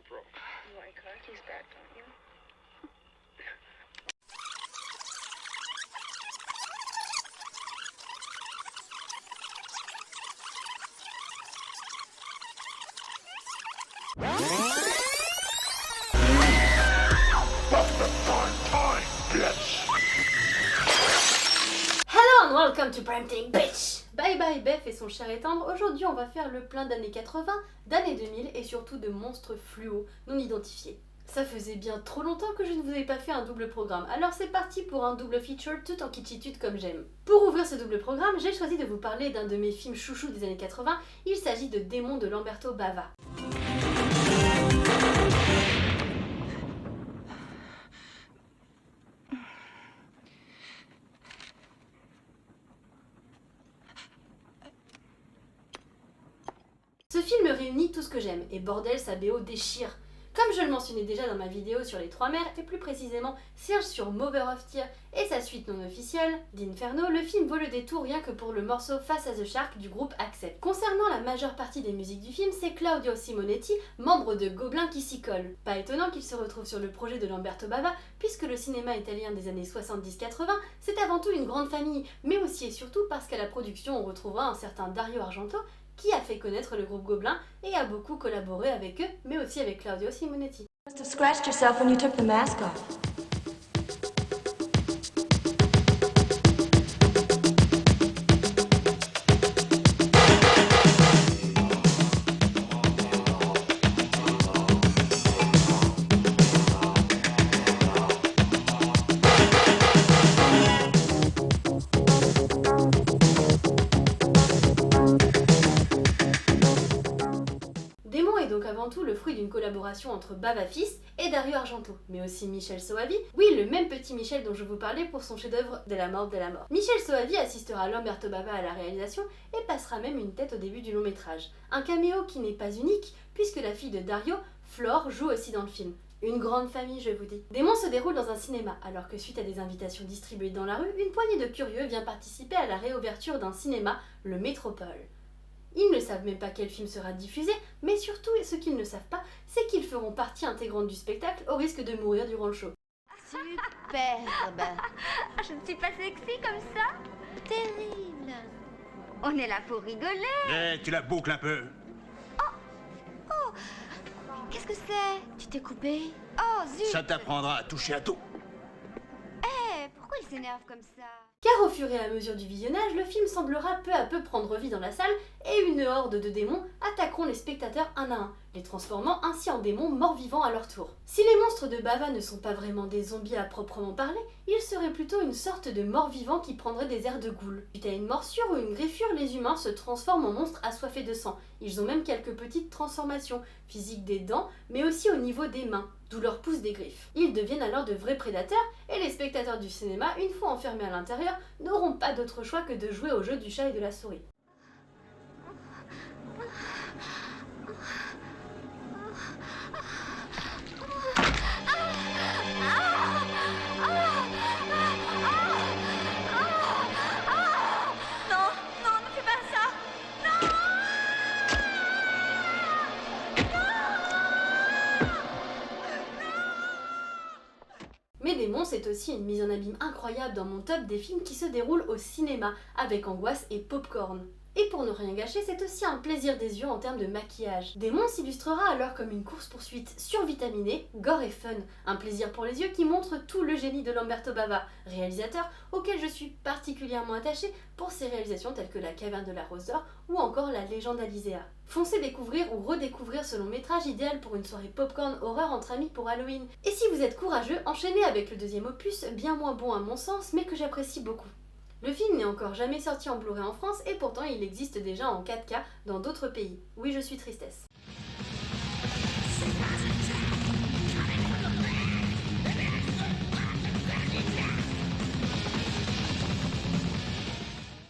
April. You want your car keys back, don't you? Hello and welcome to Parenting Bitch! Bye bye Beth et son cher et tendre. Aujourd'hui on va faire le plein d'années 80, d'années 2000 et surtout de monstres fluo non identifiés. Ça faisait bien trop longtemps que je ne vous ai pas fait un double programme, alors c'est parti pour un double feature tout en kitschitude comme j'aime. Pour ouvrir ce double programme, j'ai choisi de vous parler d'un de mes films chouchous des années 80, il s'agit de Démons de Lamberto Bava. Ce film réunit tout ce que j'aime, et bordel, sa BO déchire. Comme je le mentionnais déjà dans ma vidéo sur les Trois Mers, et plus précisément Serge sur Mother of Tears et sa suite non officielle, d'Inferno, le film vaut le détour rien que pour le morceau Face à the Shark du groupe Accept. Concernant la majeure partie des musiques du film, c'est Claudio Simonetti, membre de Gobelins, qui s'y colle. Pas étonnant qu'il se retrouve sur le projet de Lamberto Bava, puisque le cinéma italien des années 70-80, c'est avant tout une grande famille, mais aussi et surtout parce qu'à la production on retrouvera un certain Dario Argento, qui a fait connaître le groupe Gobelins et a beaucoup collaboré avec eux, mais aussi avec Claudio Simonetti. You must have scratched yourself when you took the mask off. Démons est donc avant tout le fruit d'une collaboration entre Bava fils et Dario Argento, mais aussi Michel Soavi, oui le même petit Michel dont je vous parlais pour son chef-d'œuvre De la mort de la mort. Michel Soavi assistera Lamberto Bava à la réalisation et passera même une tête au début du long métrage. Un caméo qui n'est pas unique puisque la fille de Dario, Flore, joue aussi dans le film. Une grande famille, je vous dis. Démons se déroule dans un cinéma, alors que suite à des invitations distribuées dans la rue, une poignée de curieux vient participer à la réouverture d'un cinéma, le Métropole. Ils ne savent même pas quel film sera diffusé, mais surtout, ce qu'ils ne savent pas, c'est qu'ils feront partie intégrante du spectacle au risque de mourir durant le show. Superbe. Je ne suis pas sexy comme ça. Terrible. On est là pour rigoler. Eh, tu la boucles un peu. Qu'est-ce que c'est? Tu t'es coupé? Oh zut. Ça t'apprendra à toucher à tout. Pourquoi il s'énerve comme ça? Car au fur et à mesure du visionnage, le film semblera peu à peu prendre vie dans la salle et une horde de démons attaqueront les spectateurs un à un, les transformant ainsi en démons morts-vivants à leur tour. Si les monstres de Bava ne sont pas vraiment des zombies à proprement parler, ils seraient plutôt une sorte de morts-vivants qui prendraient des airs de ghouls. Suite à une morsure ou une griffure, les humains se transforment en monstres assoiffés de sang. Ils ont même quelques petites transformations, physiques des dents, mais aussi au niveau des mains, d'où leur poussent des griffes. Ils deviennent alors de vrais prédateurs et les spectateurs du cinéma, une fois enfermés à l'intérieur, n'auront pas d'autre choix que de jouer au jeu du chat et de la souris. Non, ne fais pas ça. Mais Démons, c'est aussi une mise en abîme incroyable dans mon top des films qui se déroulent au cinéma, avec angoisse et popcorn. Et pour ne rien gâcher, c'est aussi un plaisir des yeux en termes de maquillage. Démons s'illustrera alors comme une course-poursuite survitaminée, gore et fun, un plaisir pour les yeux qui montre tout le génie de Lamberto Bava, réalisateur auquel je suis particulièrement attachée pour ses réalisations telles que La Caverne de la Rose d'Or ou encore La Légende d'Alizéa. Foncez découvrir ou redécouvrir ce long métrage idéal pour une soirée popcorn horreur entre amis pour Halloween. Et si vous êtes courageux, enchaînez avec le deuxième opus, bien moins bon à mon sens, mais que j'apprécie beaucoup. Le film n'est encore jamais sorti en Blu-ray en France et pourtant il existe déjà en 4K dans d'autres pays. Oui, je suis tristesse.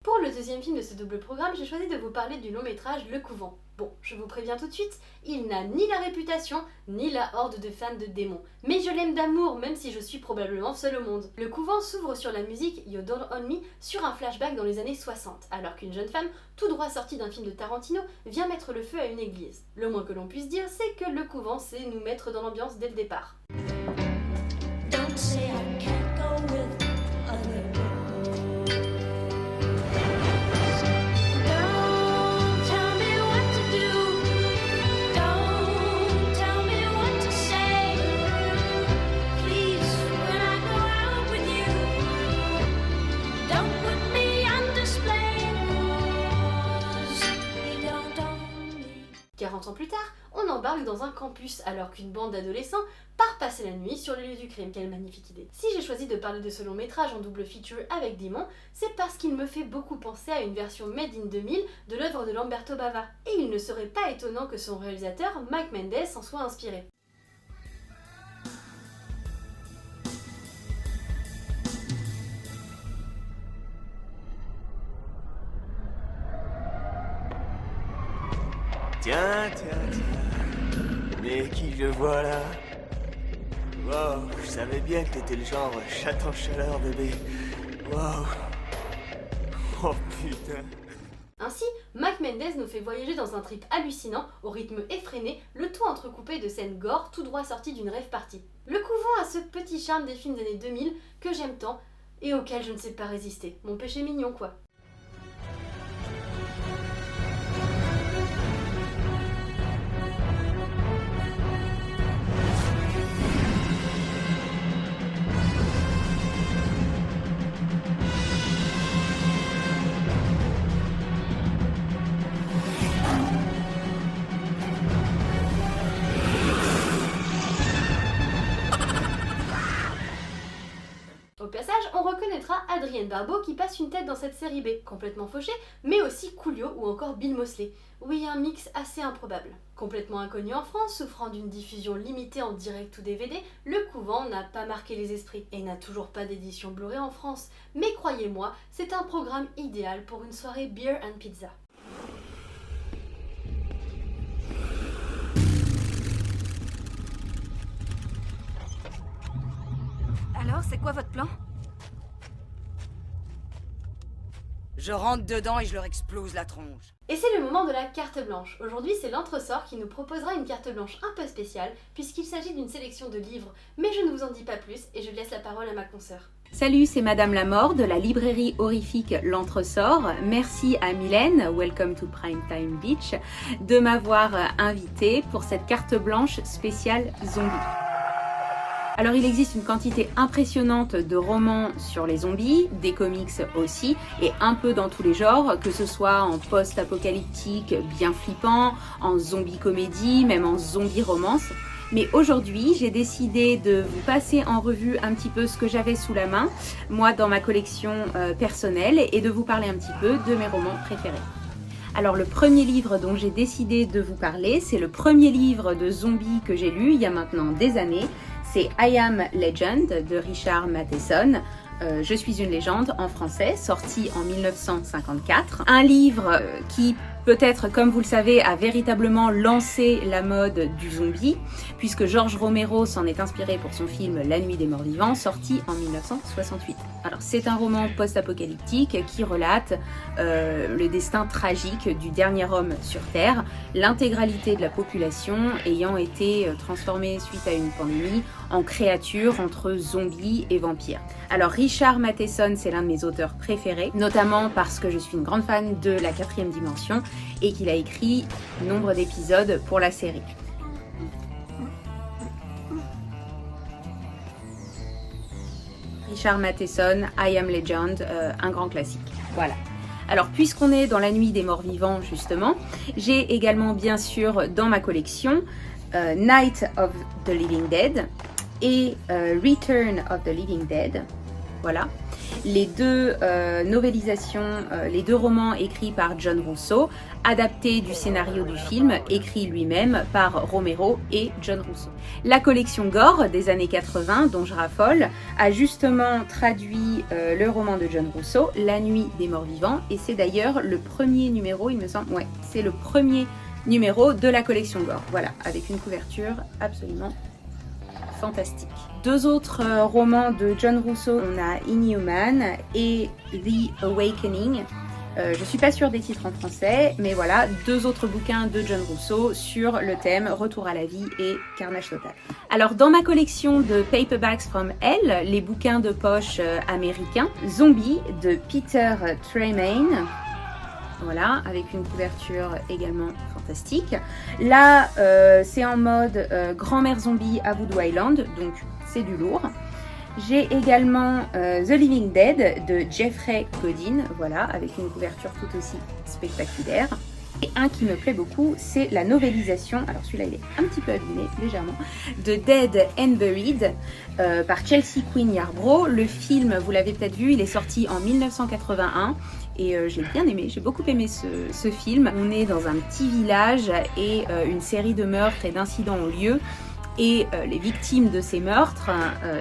Pour le deuxième film de ce double programme, j'ai choisi de vous parler du long métrage Le Couvent. Bon, je vous préviens tout de suite, il n'a ni la réputation, ni la horde de fans de démons. Mais je l'aime d'amour, même si je suis probablement seule au monde. Le Couvent s'ouvre sur la musique You Don't Own Me sur un flashback dans les années 60, alors qu'une jeune femme, tout droit sortie d'un film de Tarantino, vient mettre le feu à une église. Le moins que l'on puisse dire, c'est que Le Couvent sait nous mettre dans l'ambiance dès le départ. Don't say I can't go with other girls. Don't tell me what to do. Don't tell me what to say. Please, when I go out with you, don't put me on display. 'Cause you don't own me. 40 ans plus tard, on embarque dans un campus alors qu'une bande d'adolescents part passer la nuit sur les lieux du crime. Quelle magnifique idée. Si j'ai choisi de parler de ce long métrage en double feature avec Dimon, c'est parce qu'il me fait beaucoup penser à une version Made in 2000 de l'œuvre de Lamberto Bava. Et il ne serait pas étonnant que son réalisateur, Mike Mendes, s'en soit inspiré. Tiens. Mais qui je vois là? Wow, je savais bien que t'étais le genre chatte en chaleur, bébé. Wow. Oh putain. Ainsi, Mike Mendes nous fait voyager dans un trip hallucinant, au rythme effréné, le tout entrecoupé de scènes gore tout droit sorties d'une rave party. Le Couvent a ce petit charme des films des années 2000 que j'aime tant et auquel je ne sais pas résister. Mon péché mignon quoi. Au passage, on reconnaîtra Adrienne Barbeau qui passe une tête dans cette série B, complètement fauchée, mais aussi Coolio ou encore Bill Moseley. Oui, un mix assez improbable. Complètement inconnu en France, souffrant d'une diffusion limitée en direct ou DVD, Le Couvent n'a pas marqué les esprits et n'a toujours pas d'édition Blu-ray en France. Mais croyez-moi, c'est un programme idéal pour une soirée beer and pizza. Alors, c'est quoi votre plan? Je rentre dedans et je leur explose la tronche. Et c'est le moment de la carte blanche. Aujourd'hui, c'est l'entresort qui nous proposera une carte blanche un peu spéciale, puisqu'il s'agit d'une sélection de livres, mais je ne vous en dis pas plus et je laisse la parole à ma consoeur. Salut, c'est Madame Lamort de la librairie horrifique L'Entresort. Merci à Mylène, welcome to Primetime Beach, de m'avoir invitée pour cette carte blanche spéciale zombie. Alors il existe une quantité impressionnante de romans sur les zombies, des comics aussi, et un peu dans tous les genres, que ce soit en post-apocalyptique bien flippant, en zombie comédie, même en zombie romance. Mais aujourd'hui, j'ai décidé de vous passer en revue un petit peu ce que j'avais sous la main, moi dans ma collection personnelle, et de vous parler un petit peu de mes romans préférés. Alors le premier livre dont j'ai décidé de vous parler, c'est le premier livre de zombies que j'ai lu il y a maintenant des années. C'est I Am Legend de Richard Matheson. Je suis une légende en français, sorti en 1954. Un livre qui, peut-être comme vous le savez, a véritablement lancé la mode du zombie, puisque George Romero s'en est inspiré pour son film La Nuit des Morts Vivants, sorti en 1968. Alors c'est un roman post-apocalyptique qui relate le destin tragique du dernier homme sur Terre, l'intégralité de la population ayant été transformée suite à une pandémie en créatures entre zombies et vampires. Alors Richard Matheson, c'est l'un de mes auteurs préférés, notamment parce que je suis une grande fan de la 4e dimension et qu'il a écrit nombre d'épisodes pour la série. Richard Matheson, I Am Legend, un grand classique. Voilà. Alors puisqu'on est dans la nuit des morts vivants justement, j'ai également bien sûr dans ma collection Night of the Living Dead et Return of the Living Dead. Voilà. les deux novélisations, les deux romans écrits par John Russo, adaptés du scénario du film, écrit lui-même par Romero et John Russo. La collection Gore des années 80, dont je raffole, a justement traduit le roman de John Russo, La Nuit des Morts Vivants, et c'est d'ailleurs le premier numéro, il me semble, ouais, c'est le premier numéro de la collection Gore, voilà, avec une couverture absolument fantastique. Deux autres romans de John Russo, on a Inhuman et The Awakening. Je suis pas sûre des titres en français, mais voilà, deux autres bouquins de John Russo sur le thème Retour à la vie et Carnage total. Alors dans ma collection de Paperbacks from Hell, les bouquins de poche américains, Zombie de Peter Tremaine, voilà, avec une couverture également fantastique. Là, c'est en mode grand-mère zombie à Voodoo Island, donc c'est du lourd. J'ai également The Living Dead de Jeffrey Godin, voilà, avec une couverture tout aussi spectaculaire. Et un qui me plaît beaucoup, c'est la novélisation, alors celui-là il est un petit peu abîmé, légèrement, de Dead and Buried par Chelsea Queen Yarbrough. Le film, vous l'avez peut-être vu, il est sorti en 1981 et j'ai bien aimé, j'ai beaucoup aimé ce film. On est dans un petit village et une série de meurtres et d'incidents ont lieu. Et les victimes de ces meurtres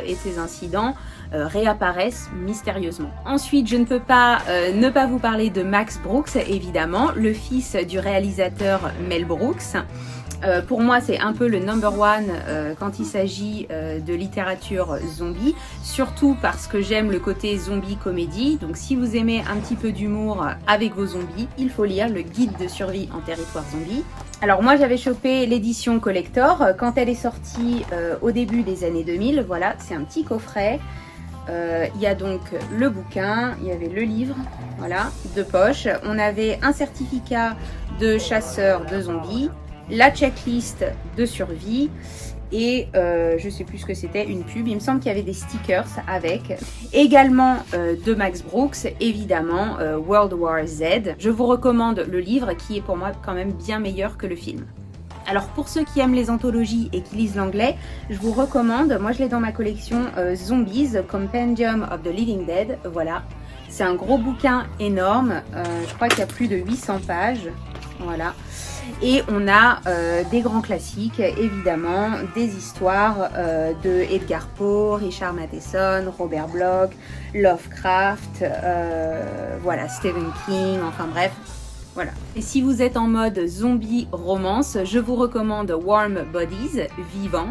et ces incidents réapparaissent mystérieusement. Ensuite, je ne peux pas ne pas vous parler de Max Brooks, évidemment, le fils du réalisateur Mel Brooks. Pour moi, c'est un peu le number one quand il s'agit de littérature zombie, surtout parce que j'aime le côté zombie comédie. Donc si vous aimez un petit peu d'humour avec vos zombies, il faut lire le guide de survie en territoire zombie. Alors moi j'avais chopé l'édition collector quand elle est sortie au début des années 2000, voilà, c'est un petit coffret. Il y a donc le bouquin, il y avait le livre, voilà, de poche. On avait un certificat de chasseur de zombies, la checklist de survie et je sais plus ce que c'était, une pub. Il me semble qu'il y avait des stickers avec. Également de Max Brooks, évidemment, World War Z. Je vous recommande le livre qui est pour moi quand même bien meilleur que le film. Alors pour ceux qui aiment les anthologies et qui lisent l'anglais, je vous recommande, moi je l'ai dans ma collection Zombies, Compendium of the Living Dead, voilà. C'est un gros bouquin énorme, je crois qu'il y a plus de 800 pages, voilà. Et on a des grands classiques, évidemment, des histoires de Edgar Poe, Richard Matheson, Robert Bloch, Lovecraft, voilà, Stephen King, enfin bref. Voilà. Et si vous êtes en mode zombie romance, je vous recommande Warm Bodies, Vivant,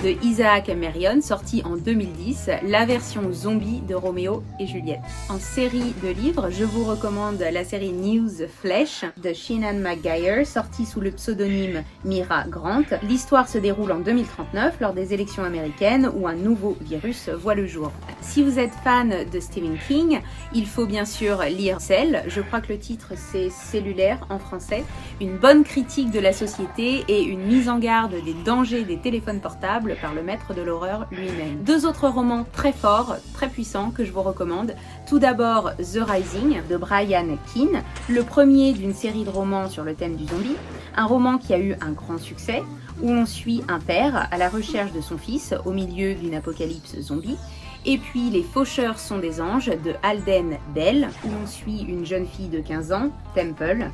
de Isaac Marion, sorti en 2010, la version zombie de Roméo et Juliette. En série de livres, je vous recommande la série News Flesh de Shannon McGuire, sortie sous le pseudonyme Mira Grant. L'histoire se déroule en 2039, lors des élections américaines, où un nouveau virus voit le jour. Si vous êtes fan de Stephen King, il faut bien sûr lire Cell, je crois que le titre c'est Cellulaire en français, une bonne critique de la société et une mise en garde des dangers des téléphones portables par le maître de l'horreur lui-même. Deux autres romans très forts, très puissants que je vous recommande. Tout d'abord The Rising de Brian Keane, le premier d'une série de romans sur le thème du zombie, un roman qui a eu un grand succès, où on suit un père à la recherche de son fils au milieu d'une apocalypse zombie. Et puis Les Faucheurs sont des anges de Alden Bell, où on suit une jeune fille de 15 ans, Temple,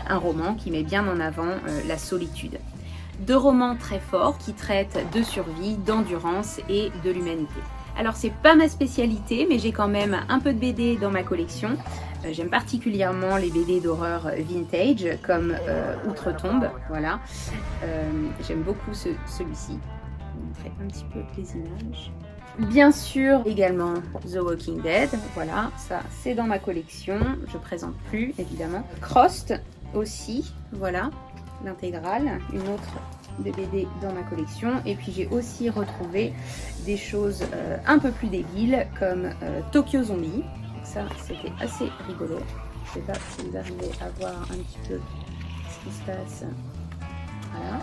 un roman qui met bien en avant la solitude. Deux romans très forts qui traitent de survie, d'endurance et de l'humanité. Alors c'est pas ma spécialité, mais j'ai quand même un peu de BD dans ma collection. J'aime particulièrement les BD d'horreur vintage comme Outre-tombe, voilà. J'aime beaucoup celui-ci. Je vais vous montrer un petit peu les images. Bien sûr également The Walking Dead, voilà, ça c'est dans ma collection, je présente plus évidemment. Crossed aussi, voilà, l'intégrale, une autre de BD dans ma collection. Et puis j'ai aussi retrouvé des choses un peu plus débiles comme Tokyo Zombie, donc ça c'était assez rigolo. Je sais pas si vous arrivez à voir un petit peu ce qui se passe, voilà.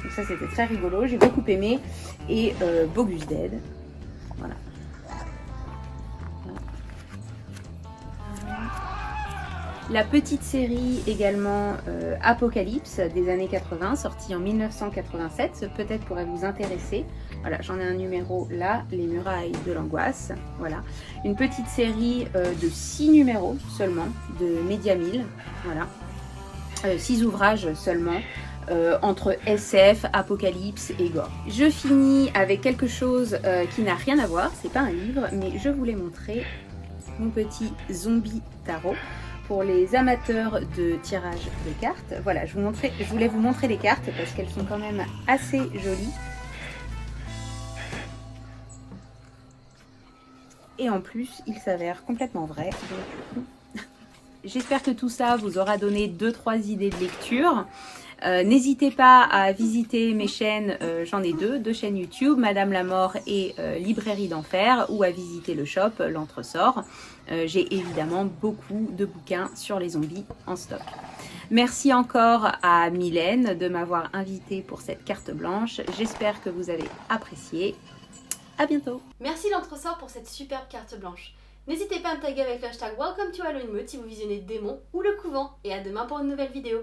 Donc ça c'était très rigolo, j'ai beaucoup aimé. Et Bogus Dead, voilà. La petite série également Apocalypse des années 80, sortie en 1987, ce peut-être pourrait vous intéresser. Voilà, j'en ai un numéro là, Les Murailles de l'Angoisse. Voilà, une petite série de 6 numéros seulement, de Mediamille. Voilà, 6 ouvrages seulement. Entre SF, apocalypse et gore. Je finis avec quelque chose qui n'a rien à voir, c'est pas un livre, mais je voulais montrer mon petit zombie tarot pour les amateurs de tirage de cartes. Voilà, je voulais vous montrer les cartes parce qu'elles sont quand même assez jolies. Et en plus, il s'avère complètement vrai. J'espère que tout ça vous aura donné 2-3 idées de lecture. N'hésitez pas à visiter mes chaînes, j'en ai deux chaînes YouTube, Madame la Mort et Librairie d'Enfer, ou à visiter le shop, l'Entresort. J'ai évidemment beaucoup de bouquins sur les zombies en stock. Merci encore à Mylène de m'avoir invitée pour cette carte blanche. J'espère que vous avez apprécié. À bientôt. Merci l'Entresort pour cette superbe carte blanche. N'hésitez pas à me taguer avec le hashtag Welcome to Halloween Mood si vous visionnez Démon ou Le Couvent. Et à demain pour une nouvelle vidéo.